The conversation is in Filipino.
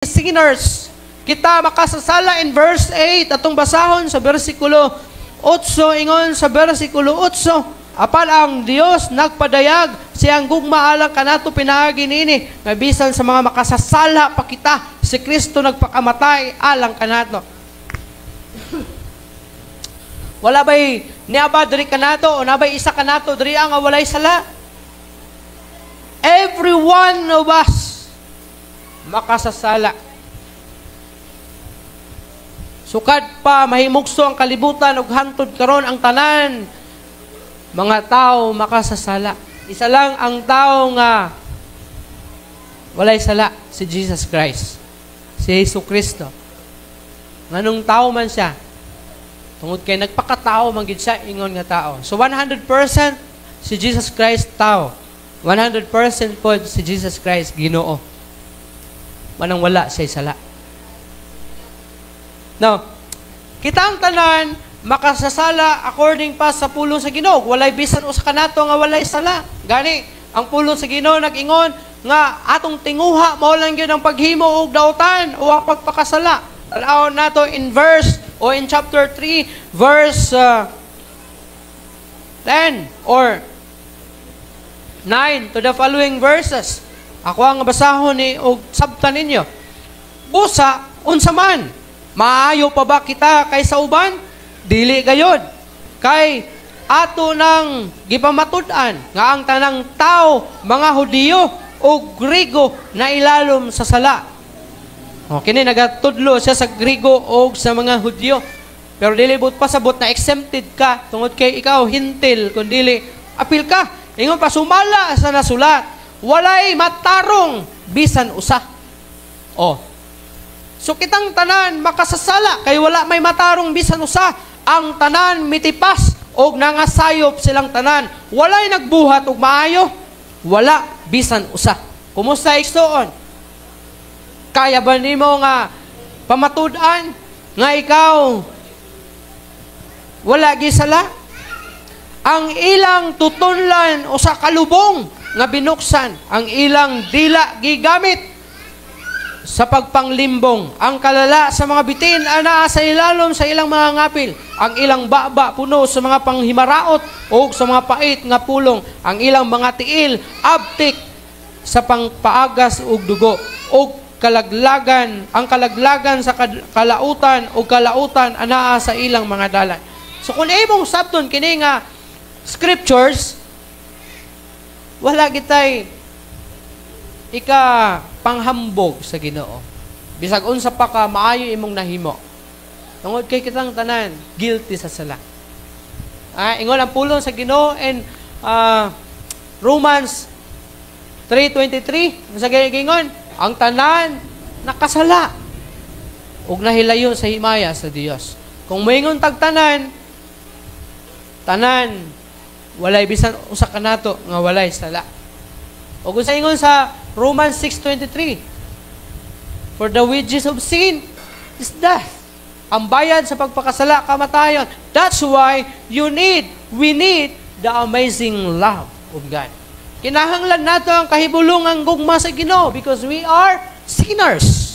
sinners. Kita makasasala in verse 8, atong basahon sa versikulo 8, ingon sa versikulo 8, apal ang Dios nagpadayag siyang gugma alang kanato pinaagi niini nga bisan sa mga makasasala pa kita, si Kristo nagpakamatay alang kanato. Wala ba'y niaba diri kanato o nabay isa kanato diri ang walay sala? Every one of us makasasala. Sukad pa mahimugso ang kalibutan ug hantod karon ang tanan mga tao makasasala. Isa lang ang tao nga walay sala, si Jesus Christ. Si Hesus Kristo. Nganong tao man siya? Tungod kay nagpakatao man gid siya ingon nga tao. So 100% si Jesus Christ tao. 100% po si Jesus Christ Ginoo. Manang wala siya sala. Now, kita ang tanan makasasala according pa sa pulong sa Ginoo. Walay bisan usa kanato nga walay sala. Gani, ang pulong sa Ginoo nag-ingon nga atong tinguha mao lang gyud ang paghimo og dautan o ang pagpakasala. Allow nato in verse o in chapter 3 verse 10 or 9 to the following verses. Ako ang basahon ni og sabtan ninyo. Busa unsa man, maayo pa ba kita kaysa uban? Dili gayod. Kay ato nang gipamatud-an nga ang tanang tao, mga Hudiyo o Grigo na ilalom sa sala. O kini nagatudlo siya sa Grigo o sa mga Hudiyo. Pero dili but pasabot na exempted ka tungod kay ikaw hintil kun dili apil ka. Ingon pa sumala sa nasulat, walay matarong bisan usa. Oh. So kitang tanan makasasala kay wala may matarong bisan usa. Ang tanan mitipas og nangasayop silang tanan. Walay nagbuhat og maayo, wala bisan usa. Kumusta igsoon? Kaya ba nimo nga pamatud-an nga ikaw wala gisala? Ang ilang tutunlan o sa kalubong nga binuksan, ang ilang dila gigamit sa pagpanglimbong. Ang kalala sa mga bitin ana sa ilalom sa ilang mga ngapil. Ang ilang baba puno sa mga panghimaraot o sa mga pait nga pulong. Ang ilang mga tiil abtik sa pangpaagas og dugo. O kalaglagan, ang kalaglagan sa kalautan o kalautan ana sa ilang mga dalan. So kung imong sabton kini nga scriptures, wala gitay ika panghambog sa Ginoo. Bisag unsa pa ka maayo imong nahimo. Tungod kay kitang tanan guilty sa sala. Ingon ang pulong sa Ginoo in Romans 3:23, sa gingon, ang tanan nakasala ug nahilayo sa himaya sa Dios. Kung moingon tag tanan walay bisan usa kanato nga walay sala. O kung sa ingon sa Romans 6:23, for the wages of sin is death. Ang bayad sa pagpakasala kamatayon. That's why we need the amazing love of God. Kinahanglan nato ang kahibulungang gugma sa Ginoo because we are sinners.